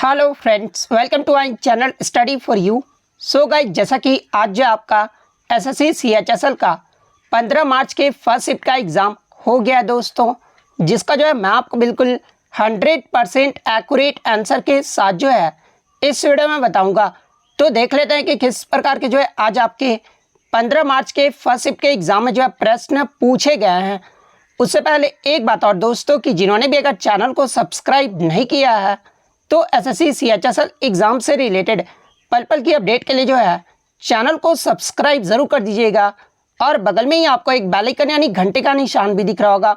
Hello friends, welcome to my channel study for you. So guys, जैसा कि आज जो आपका एसएससी सीएचएसएल का 15 मार्च के फर्स्ट शिफ्ट का एग्ज़ाम हो गया है दोस्तों, जिसका जो है मैं आपको बिल्कुल 100% एक्यूरेट आंसर के साथ जो है इस वीडियो में बताऊंगा। तो देख लेते हैं कि किस प्रकार के जो है आज आपके 15 मार्च के फर्स्ट शिफ्ट के एग्ज़ाम में जो है प्रश्न पूछे गए हैं। उससे पहले एक बात और दोस्तों, कि जिन्होंने भी अगर चैनल को सब्सक्राइब नहीं किया है तो एसएससी सीएचएसएल एग्ज़ाम से रिलेटेड पल पल की अपडेट के लिए जो है चैनल को सब्सक्राइब ज़रूर कर दीजिएगा। और बगल में ही आपको एक बेल आइकन यानी घंटे का निशान भी दिख रहा होगा,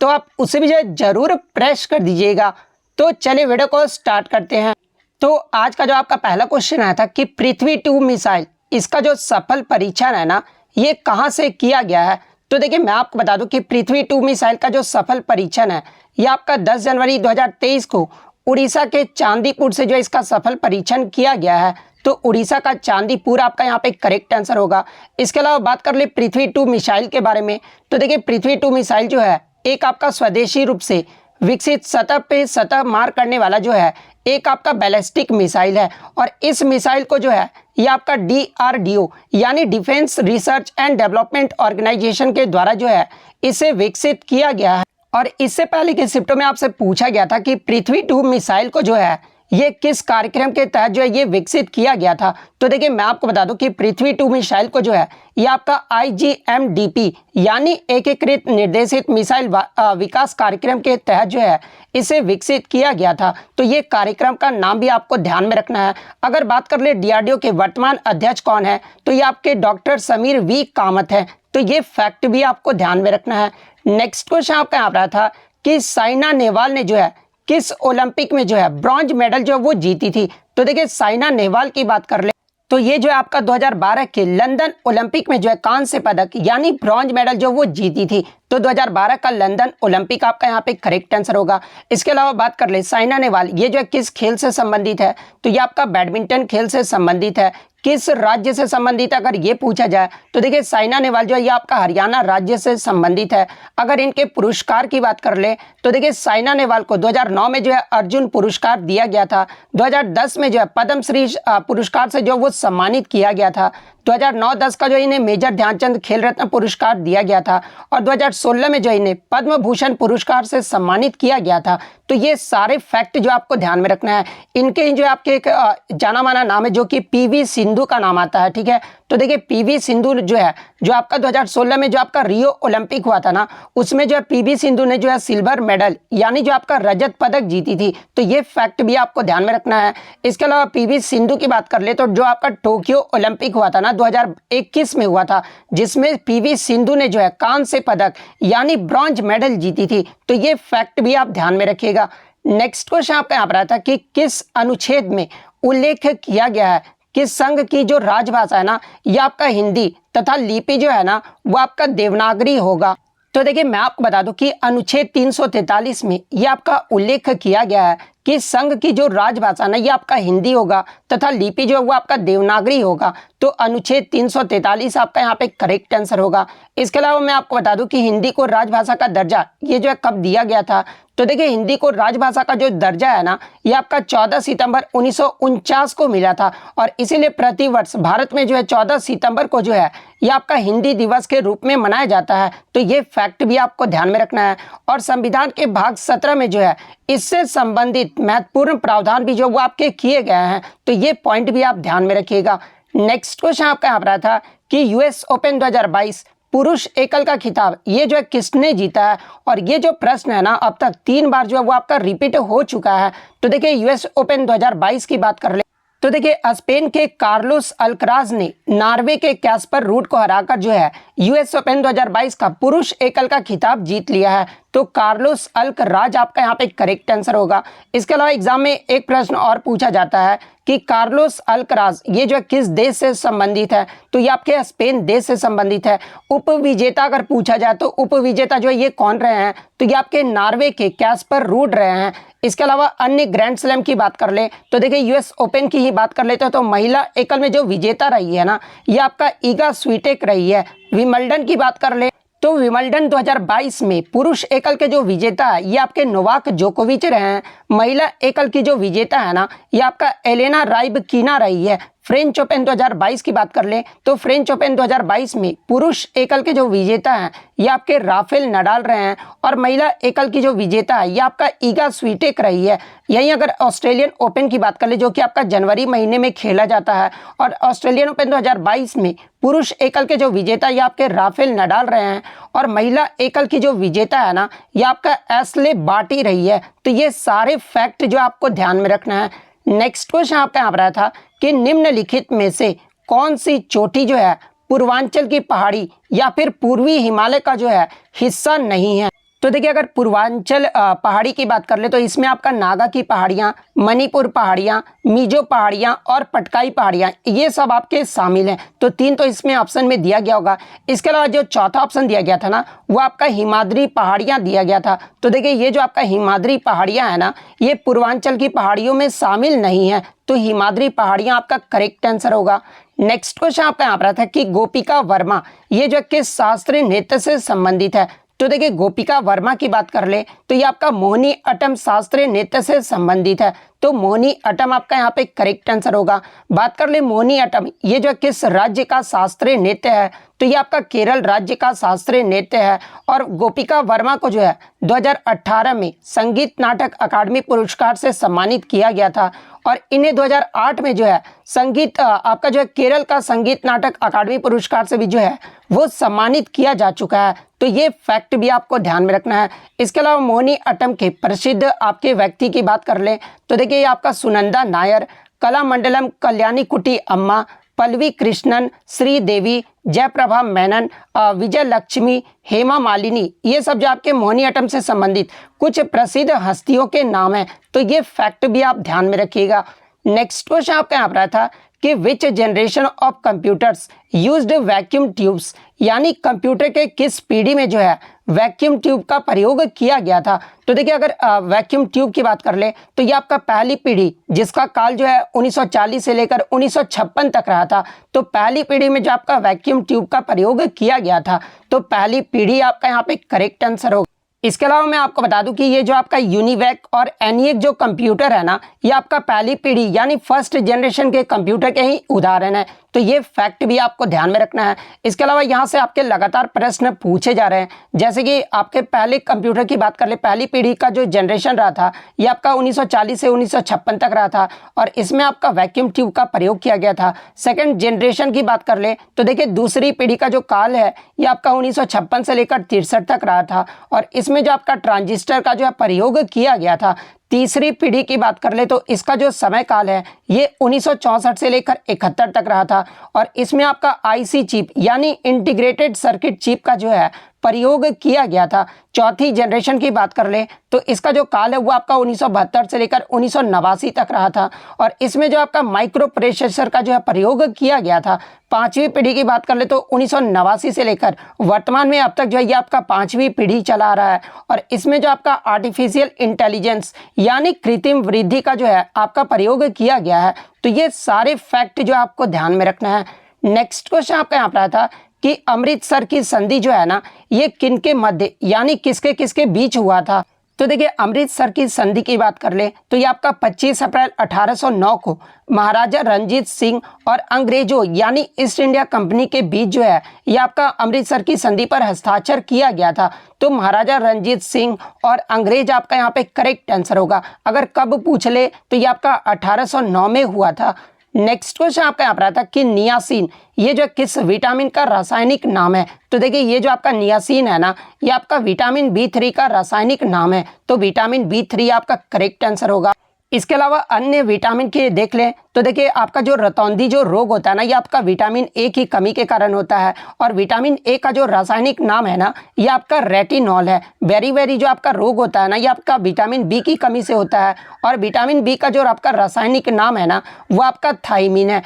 तो आप उसे भी जो है ज़रूर प्रेस कर दीजिएगा। तो चलिए वीडियो को स्टार्ट करते हैं। तो आज का जो आपका पहला क्वेश्चन आया था कि पृथ्वी 2 मिसाइल, इसका जो सफल परीक्षण है ना, ये कहाँ से किया गया है। तो देखिए, मैं आपको बता दूं कि पृथ्वी 2 मिसाइल का जो सफल परीक्षण है ये आपका 10 जनवरी 2023 को उड़ीसा के चांदीपुर से जो इसका सफल परीक्षण किया गया है। तो उड़ीसा का चांदीपुर आपका यहाँ पे करेक्ट आंसर होगा। इसके अलावा बात कर ले पृथ्वी 2 मिसाइल के बारे में, तो देखिए पृथ्वी 2 मिसाइल जो है एक आपका स्वदेशी रूप से विकसित सतह पे सतह मार करने वाला जो है एक आपका बैलिस्टिक मिसाइल है। और इस मिसाइल को जो है ये आपका DRDO यानी defence research and development organisation के द्वारा जो है इसे विकसित किया गया है। और इससे पहले के शिफ्टों में आपसे पूछा गया था कि पृथ्वी 2 मिसाइल को जो है ये किस कार्यक्रम के तहत जो है ये विकसित किया गया था। तो देखिए, मैं आपको बता दूं कि पृथ्वी 2 मिसाइल को जो है ये आपका IGMDP यानी एकीकृत निर्देशित मिसाइल विकास कार्यक्रम के तहत जो है इसे विकसित किया गया था। तो ये कार्यक्रम का नाम भी आपको ध्यान में रखना है। अगर बात कर ले DRDO के वर्तमान अध्यक्ष कौन है, तो ये आपके डॉक्टर समीर V कामत है। तो ये फैक्ट भी आपको ध्यान में रखना है। नेक्स्ट क्वेश्चन आपका यहाँ रहा था कि साइना नेहवाल ने जो है किस ओलंपिक में जो है ब्रॉन्ज मेडल जो है वो जीती थी। तो देखिए, साइना नेहवाल की बात कर ले तो ये जो है आपका 2012 के लंदन ओलंपिक में जो है कांस्य पदक यानी ब्रॉन्ज मेडल जो वो जीती थी। तो 2012 का लंदन ओलंपिक आपका यहाँ पे करेक्ट आंसर होगा। इसके अलावा बात कर ले साइना नेहवाल ये जो है किस खेल से संबंधित है, तो ये आपका बैडमिंटन खेल से संबंधित है। किस राज्य से संबंधित अगर ये पूछा जाए तो देखिए साइना नेहवाल जो है ये आपका हरियाणा राज्य से संबंधित है। अगर इनके पुरस्कार की बात कर ले तो देखिए साइना नेहवाल को 2009 में जो है अर्जुन पुरस्कार दिया गया था। 2010 में जो है पद्मश्री पुरस्कार से जो वो सम्मानित किया गया था। 2009-10 का जो इन्हें मेजर ध्यानचंद खेल रत्न पुरस्कार दिया गया था। और 2016 में जो इन्हें पद्म भूषण पुरस्कार से सम्मानित किया गया था। तो ये सारे फैक्ट जो आपको ध्यान में रखना है। इनके जो आपके एक जाना माना नाम है जो कि PV सिंधु का नाम आता है, ठीक है। तो देखिए PV सिंधु जो है जो आपका 2016 में जो आपका रियो ओलंपिक हुआ था ना, उसमें जो है PV सिंधु ने जो है सिल्वर मेडल यानी जो आपका रजत पदक जीती थी। तो ये फैक्ट भी आपको ध्यान में रखना है। इसके अलावा PV सिंधु की बात कर ले तो जो आपका टोक्यो ओलंपिक हुआ था ना 2021 में हुआ था, जिसमें PV सिंधु ने जो है कांस्य पदक यानी ब्रॉन्ज मेडल जीती थी। तो ये फैक्ट भी आप ध्यान में रखिएगा। नेक्स्ट क्वेश्चन आपका यहाँ पर आता है कि किस अनुच्छेद में उल्लेख किया गया है कि संघ की जो राजभाषा है ना ये आपका हिंदी तथा लिपि जो है ना वो आपका देवनागरी होगा। तो देखिए, मैं आपको बता दूं कि अनुच्छेद 343 में ये आपका उल्लेख किया गया है कि संघ की जो राजभाषा ना ये आपका हिंदी होगा तथा लिपि जो है वो आपका देवनागरी होगा। तो अनुच्छेद 343 आपका यहाँ पे करेक्ट आंसर होगा। इसके अलावा मैं आपको बता दूं कि हिंदी को राजभाषा का दर्जा ये जो है कब दिया गया था। तो देखिए, हिंदी को राजभाषा का जो दर्जा है ना ये आपका 14 सितंबर 1949 को मिला था। और इसीलिए प्रतिवर्ष भारत में जो है 14 सितंबर को जो है ये आपका हिंदी दिवस के रूप में मनाया जाता है। तो ये फैक्ट भी आपको ध्यान में रखना है। और संविधान के भाग 17 में जो है इससे संबंधित महत्वपूर्ण प्रावधान भी जो वो आपके किए गए हैं। तो ये पॉइंट भी आप ध्यान में रखिएगा। नेक्स्ट क्वेश्चन आपका यहाँ पर था कि US ओपन 2022 पुरुष एकल का खिताब ये जो है किसने जीता है। और ये जो प्रश्न है ना अब तक 3 बार जो है वो आपका रिपीट हो चुका है। तो देखिए, US ओपन 2022 की बात कर ले तो देखिए स्पेन के कार्लोस अल्कराज ने नॉर्वे के कैस्पर रूड को हराकर जो है US ओपन 2022 का पुरुष एकल का खिताब जीत लिया है। तो कार्लोस अल्कराज आपका यहाँ पे करेक्ट आंसर होगा। इसके अलावा एग्जाम में एक प्रश्न और पूछा जाता है कि कार्लोस अल्कराज ये जो है किस देश से संबंधित है। तो ये आपके स्पेन देश से संबंधित है। उपविजेता अगर पूछा जाए तो उपविजेता जो है ये कौन रहे हैं, तो ये आपके नॉर्वे के कैस्पर रूड रहे हैं। इसके अलावा अन्य ग्रैंड स्लैम की बात कर ले तो देखिए US ओपन की ही बात कर लेते हैं तो महिला एकल में जो विजेता रही है ना ये आपका ईगा स्वीटेक रही है। विंबलडन की बात कर ले तो विंबलडन 2022 में पुरुष एकल के जो विजेता है ये आपके नोवाक जोकोविच रहे हैं। महिला एकल की जो विजेता है ना ये आपका एलेना राइबकिना रही है। फ्रेंच ओपन 2022 की बात कर लें तो फ्रेंच ओपन 2022 में पुरुष एकल के जो विजेता हैं ये आपके राफेल नडाल रहे हैं और महिला एकल की जो विजेता है ये आपका ईगा स्वीटेक रही है। यहीं अगर ऑस्ट्रेलियन ओपन की बात कर ले जो कि आपका जनवरी महीने में खेला जाता है और ऑस्ट्रेलियन ओपन 2022 में पुरुष एकल के जो विजेता ये आपके राफेल नडाल रहे हैं और महिला एकल की जो विजेता है ना ये आपका एशले बार्टी रही है। तो ये सारे फैक्ट जो आपको ध्यान में रखना है। नेक्स्ट क्वेश्चन आपका यहाँ पर आया था कि निम्नलिखित में से कौन सी चोटी जो है पूर्वांचल की पहाड़ी या फिर पूर्वी हिमालय का जो है हिस्सा नहीं है। तो देखिए अगर पूर्वांचल पहाड़ी की बात कर ले तो इसमें आपका नागा की पहाड़ियाँ, मणिपुर पहाड़ियाँ, मिजो पहाड़ियाँ और पटकाई पहाड़ियाँ ये सब आपके शामिल हैं। तो 3 तो इसमें ऑप्शन में दिया गया होगा। इसके अलावा जो चौथा ऑप्शन दिया गया था ना वो आपका हिमाद्री पहाड़ियाँ दिया गया था। तो देखिए ये जो आपका हिमाद्री पहाड़ियाँ है ना ये पूर्वांचल की पहाड़ियों में शामिल नहीं है। तो हिमाद्री पहाड़ियाँ आपका करेक्ट आंसर होगा। नेक्स्ट क्वेश्चन आपका यहाँ पर था कि गोपिका वर्मा ये जो किस शास्त्रीय नृत्य से संबंधित है। तो देखिए गोपिका वर्मा की बात कर ले तो ये आपका मोहिनी अट्टम शास्त्रीय नृत्य से संबंधित है। तो मोहिनी अट्टम आपका यहाँ पे करेक्ट आंसर होगा। बात कर ले मोहिनी अट्टम ये जो किस राज्य का शास्त्रीय नृत्य है तो ये आपका केरल राज्य का शास्त्रीय नृत्य है। और गोपिका वर्मा को जो है 2018 में संगीत नाटक अकादमी पुरस्कार से सम्मानित किया गया था और इन्हें 2008 में जो है संगीत आपका जो है केरल का संगीत नाटक अकादमी पुरस्कार से भी जो है वो सम्मानित किया जा चुका है। तो ये फैक्ट भी आपको ध्यान में रखना है। इसके अलावा मोहिनी अट्टम के प्रसिद्ध आपके व्यक्ति की बात कर लें तो देखिए ये आपका सुनंदा नायर, कलामंडलम कल्याणी कुटी अम्मा, पल्लवी कृष्णन, श्रीदेवी, जयप्रभा मेनन, विजय लक्ष्मी, हेमा मालिनी ये सब जो आपके मोहिनी अट्टम से संबंधित कुछ प्रसिद्ध हस्तियों के नाम हैं। तो ये फैक्ट भी आप ध्यान में रखिएगा। नेक्स्ट क्वेश्चन आपका यहाँ पर था कि विच generation of computers used vacuum tubes यानी कंप्यूटर के किस पीढ़ी में जो है वैक्यूम ट्यूब का प्रयोग किया गया था। तो देखिए अगर वैक्यूम ट्यूब की बात कर ले तो ये आपका पहली पीढ़ी जिसका काल जो है 1940 से लेकर 1956 तक रहा था। तो पहली पीढ़ी में जो आपका वैक्यूम ट्यूब का प्रयोग किया गया था तो पहली पीढ़ी आपका यहाँ पे करेक्ट आंसर होगा। इसके अलावा मैं आपको बता दूं कि ये जो आपका यूनिवैक और एनिएक जो कंप्यूटर है ना ये आपका पहली पीढ़ी यानी फर्स्ट जनरेशन के कंप्यूटर के ही उदाहरण है। तो ये फैक्ट भी आपको ध्यान में रखना है। इसके अलावा यहाँ से आपके लगातार प्रश्न पूछे जा रहे हैं जैसे कि आपके पहले कंप्यूटर की बात कर ले पहली पीढ़ी का जो जनरेशन रहा था ये आपका 1940 से 1956 तक रहा था और इसमें आपका वैक्यूम ट्यूब का प्रयोग किया गया था। सेकंड जनरेशन की बात कर ले तो देखिए दूसरी पीढ़ी का जो काल है ये आपका 1956 से लेकर 63 तक रहा था और इसमें जो आपका ट्रांजिस्टर का जो है प्रयोग किया गया था। तीसरी पीढ़ी की बात कर ले तो इसका जो समय काल है ये 1964 से लेकर 71 तक रहा था और इसमें आपका आईसी चिप यानी इंटीग्रेटेड सर्किट चिप का जो है प्रयोग किया गया था। चौथी जनरेशन की बात कर ले तो इसका जो काल है वो आपका 1972 से लेकर 1989 तक रहा था और इसमें जो आपका माइक्रो प्रोसेसर का जो है प्रयोग किया गया था। पांचवी पीढ़ी की बात कर ले तो 1989 से लेकर वर्तमान में अब तक जो है ये आपका पांचवी पीढ़ी चला आ रहा है और इसमें जो आपका आर्टिफिशियल इंटेलिजेंस यानी कृत्रिम वृद्धि का जो है आपका प्रयोग किया गया है। तो ये सारे फैक्ट जो आपको ध्यान में रखना है। नेक्स्ट क्वेश्चन आपका यहाँ पर था कि अमृतसर की संधि जो है ना ये किनके मध्य यानी किसके किसके बीच हुआ था। तो देखिए अमृतसर की संधि की बात कर ले तो ये आपका 25 अप्रैल 1809 को महाराजा रणजीत सिंह और अंग्रेजों यानी ईस्ट इंडिया कंपनी के बीच जो है ये आपका अमृतसर की संधि पर हस्ताक्षर किया गया था। तो महाराजा रणजीत सिंह और अंग्रेज आपका यहाँ पे करेक्ट आंसर होगा। अगर कब पूछ ले तो ये आपका 1809 में हुआ था। नेक्स्ट क्वेश्चन आपका यहाँ पर था कि नियासिन ये जो किस विटामिन का रासायनिक नाम है। तो देखिए ये जो आपका नियासिन है ना ये आपका विटामिन B3 का रासायनिक नाम है। तो विटामिन B3 आपका करेक्ट आंसर होगा। इसके अलावा अन्य विटामिन के देख लें तो देखिए आपका जो रतौंधी जो रोग होता है ना ये आपका विटामिन ए की कमी के कारण होता है और विटामिन ए का जो रासायनिक नाम है ना ये आपका रेटिनॉल है। बेरी जो आपका रोग होता है ना ये आपका विटामिन बी की कमी से होता है और विटामिन बी का जो आपका रासायनिक नाम है ना वो आपका थाइमिन है।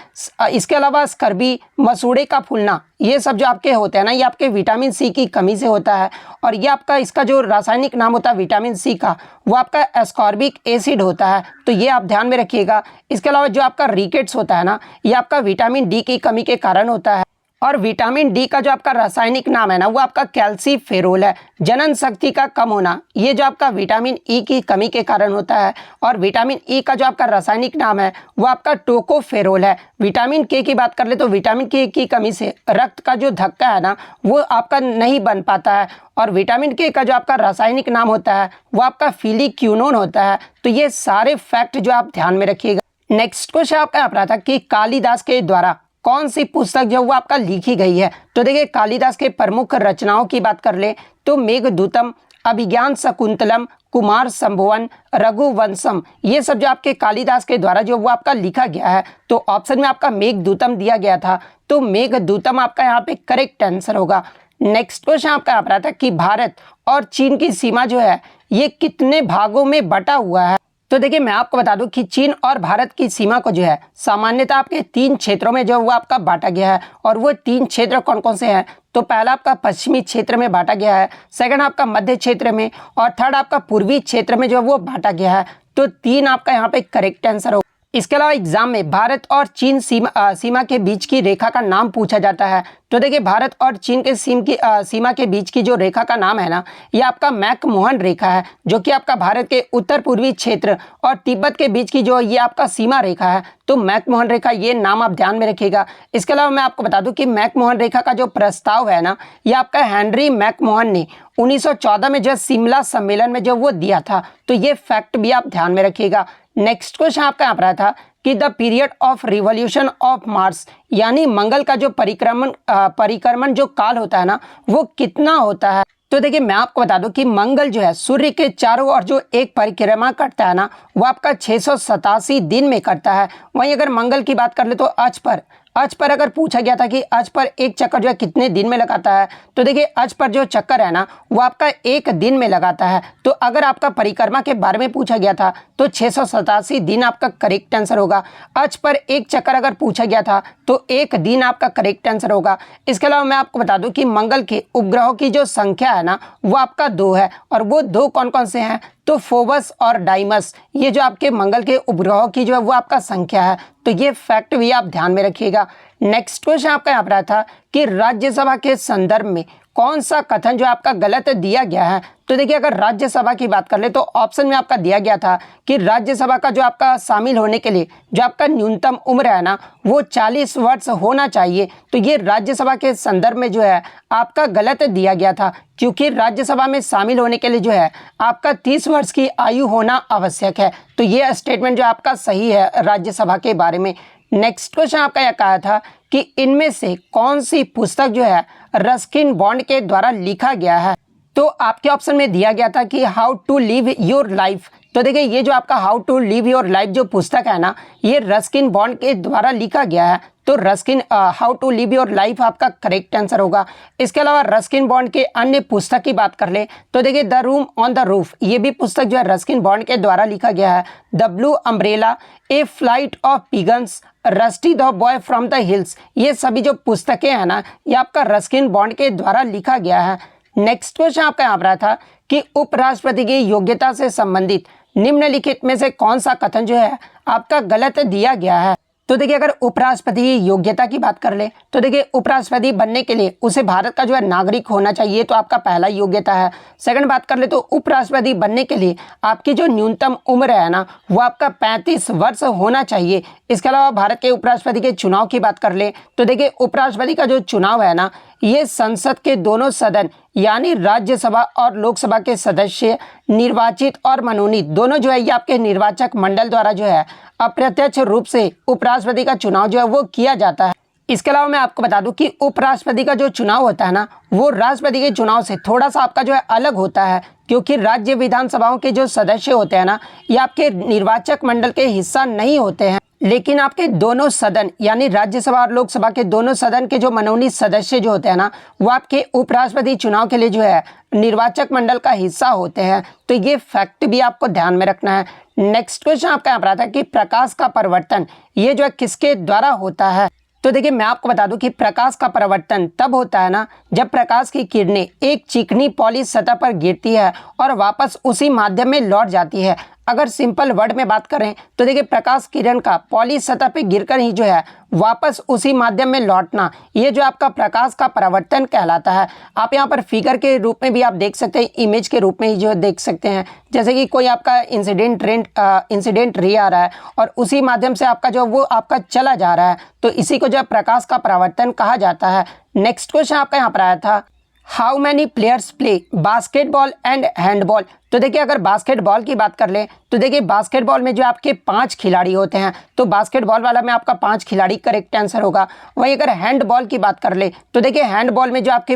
इसके अलावा स्कर्बी, मसूड़े का फूलना ये सब जो आपके होते हैं ना ये आपके विटामिन सी की कमी से होता है और ये आपका इसका जो रासायनिक नाम होता है विटामिन सी का वो आपका एस्कॉर्बिक एसिड होता है। तो ये आप ध्यान में रखिएगा। इसके अलावा जो आपका रिकेट्स होता है ना ये आपका विटामिन डी की कमी के कारण होता है। और विटामिन डी का जो आपका रासायनिक नाम है ना वो आपका कैल्सीफेरोल है। जनन शक्ति का कम होना ये जो आपका विटामिन ई की कमी के कारण होता है। और विटामिन ई का जो आपका रासायनिक नाम है वो आपका टोकोफेरोल है। विटामिन के की बात कर ले तो विटामिन के की कमी से रक्त का जो धक्का है ना वो आपका नहीं बन पाता है। और विटामिन के का जो आपका रासायनिक नाम होता है वो आपका फिलिक्यूनोन होता है। तो ये सारे फैक्ट जो आप ध्यान में रखिएगा। नेक्स्ट क्वेश्चन आपका यहाँ पर आता है कि कालिदास के द्वारा कौन सी पुस्तक जो वो आपका लिखी गई है। तो देखिए कालिदास के प्रमुख रचनाओं की बात कर ले तो मेघदूतम, अभिज्ञान शकुंतलम, कुमार संभवन, रघुवंशम, ये सब जो आपके कालिदास के द्वारा जो वो आपका लिखा गया है। तो ऑप्शन में आपका मेघदूतम दिया गया था, तो मेघदूतम आपका यहाँ पे करेक्ट आंसर होगा। नेक्स्ट क्वेश्चन आपका यहाँ पर आता है कि भारत और चीन की सीमा जो है ये कितने भागों में बटा हुआ है। तो देखिए मैं आपको बता दूं कि चीन और भारत की सीमा को जो है सामान्यतः आपके 3 क्षेत्रों में जो वो आपका बांटा गया है। और वो 3 क्षेत्र कौन कौन से हैं, तो पहला आपका पश्चिमी क्षेत्र में बांटा गया है, सेकंड आपका मध्य क्षेत्र में, और थर्ड आपका पूर्वी क्षेत्र में जो वो बांटा गया है। तो 3 आपका यहाँ पे करेक्ट आंसर होगा। इसके अलावा एग्जाम में भारत और चीन सीमा के बीच की रेखा का नाम पूछा जाता है। तो देखिए भारत और चीन के सीमा के बीच की जो रेखा का नाम है ना ये आपका मैकमोहन रेखा है, जो कि आपका भारत के उत्तर पूर्वी क्षेत्र और तिब्बत के बीच की जो ये आपका सीमा रेखा है। तो मैकमोहन रेखा ये नाम आप ध्यान में रखिएगा। इसके अलावा मैं आपको बता दूं कि मैकमोहन रेखा का जो प्रस्ताव है ना ये आपका हेनरी मैकमोहन ने 1914 में जो शिमला सम्मेलन में जो वो दिया था। तो ये फैक्ट भी आप ध्यान में रखिएगा। नेक्स्ट क्वेश्चन आपका यहाँ पर था कि the period of revolution of Mars यानी मंगल का जो परिक्रमण जो काल होता है ना वो कितना होता है। तो देखिए मैं आपको बता दूं कि मंगल जो है सूर्य के चारों ओर जो एक परिक्रमा करता है ना वो आपका 687 दिन में करता है। वहीं अगर मंगल की बात कर ले तो अर्थ पर अगर पूछा गया था कि अर्थ पर एक चक्कर जो है कितने दिन में लगाता है, तो देखिए अर्थ पर जो चक्कर है ना वो आपका 1 दिन में लगाता है। तो अगर आपका परिक्रमा के बारे में पूछा गया था तो 687 दिन आपका करेक्ट आंसर होगा। अर्थ पर एक चक्कर अगर पूछा गया था तो 1 दिन आपका करेक्ट आंसर होगा। इसके अलावा मैं आपको बता दूं कि मंगल के उपग्रहों की जो संख्या है ना वो आपका 2 है। और वो 2 कौन कौन से हैं, तो फोबस और डाइमस, ये जो आपके मंगल के उपग्रहों की जो है वो आपका संख्या है। तो ये फैक्ट भी आप ध्यान में रखिएगा। नेक्स्ट क्वेश्चन आपका यहाँ पर था कि राज्यसभा के संदर्भ में कौन सा कथन जो आपका गलत दिया गया है। तो देखिए अगर राज्यसभा की बात कर ले तो ऑप्शन में आपका दिया गया था कि राज्यसभा का जो आपका शामिल होने के लिए जो आपका न्यूनतम उम्र है ना वो 40 वर्ष होना चाहिए। तो ये राज्यसभा के संदर्भ में जो है आपका गलत दिया गया था, क्योंकि राज्यसभा में शामिल होने के लिए जो है आपका 30 वर्ष की आयु होना आवश्यक है। तो ये स्टेटमेंट जो आपका सही है राज्यसभा के बारे में। नेक्स्ट क्वेश्चन आपका यह कहा था कि इनमें से कौन सी पुस्तक जो है रस्किन बॉन्ड के द्वारा लिखा गया है। तो आपके ऑप्शन में दिया गया था कि how to live your life. तो देखिए ये जो आपका how to live your life जो पुस्तक है ना ये रस्किन बॉन्ड के द्वारा लिखा गया है। तो Ruskin how to live your life आपका करेक्ट आंसर होगा। इसके अलावा रस्किन बॉन्ड के अन्य पुस्तक की बात कर ले तो देखिए the room on the roof, ये भी पुस्तक जो है रस्किन बॉन्ड के द्वारा लिखा गया है। The blue umbrella, a flight of pigeons, rusty the boy from the hills, ये सभी जो पुस्तकें हैं ना ये आपका रस्किन बॉन्ड के द्वारा लिखा गया है। नेक्स्ट क्वेश्चन आपका यहाँ पर था कि उपराष्ट्रपति की योग्यता से संबंधित निम्नलिखित में से कौन सा कथन जो है आपका गलत दिया गया है। तो देखिए अगर उपराष्ट्रपति की योग्यता की बात कर ले तो देखिए उपराष्ट्रपति बनने के लिए उसे भारत का जो है नागरिक होना चाहिए, तो आपका पहला योग्यता है। सेकंड बात कर ले तो उपराष्ट्रपति बनने के लिए आपकी जो न्यूनतम उम्र है ना वो आपका 35 वर्ष होना चाहिए। इसके अलावा भारत के उपराष्ट्रपति के चुनाव की बात कर ले तो देखिए उपराष्ट्रपति का जो चुनाव है ना ये संसद के दोनों सदन यानी राज्यसभा और लोकसभा के सदस्य निर्वाचित और मनोनीत दोनों जो है ये आपके निर्वाचक मंडल द्वारा जो है अप्रत्यक्ष रूप से उपराष्ट्रपति का चुनाव जो है वो किया जाता है। इसके अलावा मैं आपको बता दूं कि उपराष्ट्रपति का जो चुनाव होता है ना वो राष्ट्रपति के चुनाव से थोड़ा सा आपका जो है अलग होता है, क्योंकि राज्य विधानसभाओं के जो सदस्य होते हैं ना ये आपके निर्वाचक मंडल के हिस्सा नहीं होते हैं, लेकिन आपके दोनों सदन यानी राज्यसभा और लोकसभा के दोनों सदन के जो मनोनीत सदस्य जो होते हैं ना वो आपके उपराष्ट्रपति चुनाव के लिए जो है निर्वाचक मंडल का हिस्सा होते हैं। तो ये फैक्ट भी आपको ध्यान में रखना है। नेक्स्ट क्वेश्चन आपका यहाँ पर आता है कि प्रकाश का परिवर्तन ये जो है किसके द्वारा होता है। तो देखिए मैं आपको बता दूं कि प्रकाश का परिवर्तन तब होता है ना जब प्रकाश की किरणें एक चिकनी पॉलिश सतह पर गिरती है और वापस उसी माध्यम में लौट जाती है। अगर सिंपल वर्ड में बात करें तो देखिए प्रकाश किरण का पॉलिश सतह पे गिरकर ही जो है वापस उसी माध्यम में लौटना, ये जो आपका प्रकाश का परावर्तन कहलाता है। आप यहाँ पर फिगर के रूप में भी आप देख सकते हैं, इमेज के रूप में ही जो देख सकते हैं, जैसे कि कोई आपका इंसिडेंट रे आ रहा है और उसी माध्यम से आपका जो वो आपका चला जा रहा है, तो इसी को जो है प्रकाश का परावर्तन कहा जाता है। नेक्स्ट क्वेश्चन आपका यहाँ पर आया था, how many players play basketball and handball. तो देखिए अगर बास्केटबॉल की बात कर लें तो देखिए बास्केटबॉल में जो आपके 5 खिलाड़ी होते हैं, तो बास्केटबॉल वाला में आपका 5 खिलाड़ी करेक्ट आंसर होगा। वहीं अगर हैंडबॉल की बात कर ले तो देखिए हैंडबॉल में जो आपके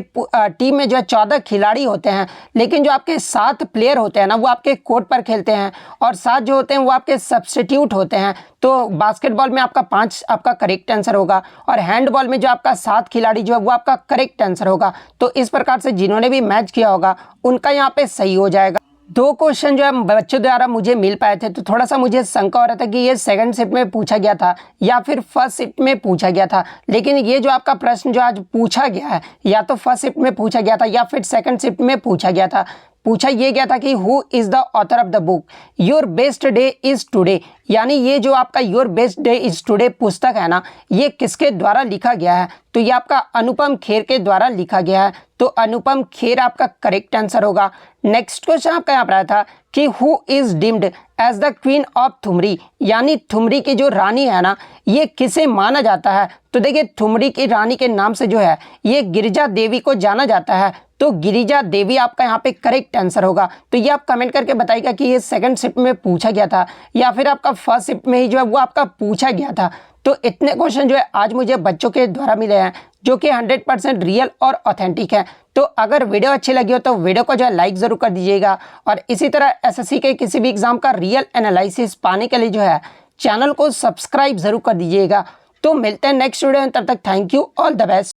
टीम में जो है 14 खिलाड़ी होते हैं, लेकिन जो आपके 7 प्लेयर होते हैं ना वो आपके कोर्ट पर खेलते हैं और 7 जो होते हैं वो आपके सब्स्टिट्यूट होते हैं। तो बास्केटबॉल में आपका 5 आपका करेक्ट आंसर होगा और हैंडबॉल में जो आपका 7 खिलाड़ी जो है वो आपका करेक्ट आंसर होगा। तो इस प्रकार से जिन्होंने भी मैच किया होगा उनका यहाँ पे सही हो जाएगा। 2 क्वेश्चन जो है बच्चों द्वारा मुझे मिल पाए थे, तो थोड़ा सा मुझे शंका हो रहा था कि ये सेकंड शिफ्ट में पूछा गया था या फिर फर्स्ट शिफ्ट में पूछा गया था। लेकिन ये जो आपका प्रश्न जो आज पूछा गया है या तो फर्स्ट शिफ्ट में पूछा गया था या फिर सेकंड शिफ्ट में पूछा गया था। पूछा ये गया था कि who is the author of the book your best day is today, यानी ये जो आपका your best day is today पुस्तक है ना, ये किसके द्वारा लिखा गया है। तो ये आपका अनुपम खेर के द्वारा लिखा गया है, तो अनुपम खेर आपका करेक्ट आंसर होगा। नेक्स्ट क्वेश्चन आपका यहाँ पर आया था कि who is deemed as the queen of thumri, यानी थुमरी की जो रानी है ना, ये किसे माना जाता है। तो देखिए थुमरी की रानी के नाम से जो है ये गिरिजा देवी को जाना जाता है, तो गिरिजा देवी आपका यहाँ पे करेक्ट आंसर होगा। तो ये आप कमेंट करके बताइएगा कि ये सेकंड शिफ्ट में पूछा गया था या फिर आपका फर्स्ट शिफ्ट में ही जो है वो आपका पूछा गया था। तो इतने क्वेश्चन जो है आज मुझे बच्चों के द्वारा मिले हैं जो कि 100% रियल और ऑथेंटिक है। तो अगर वीडियो अच्छी लगी हो तो वीडियो को जो है लाइक ज़रूर कर दीजिएगा और इसी तरह एसएससी के किसी भी एग्जाम का रियल एनालिसिस पाने के लिए जो है चैनल को सब्सक्राइब ज़रूर कर दीजिएगा। तो मिलते हैं नेक्स्ट वीडियो में, तब तक thank you, all the best.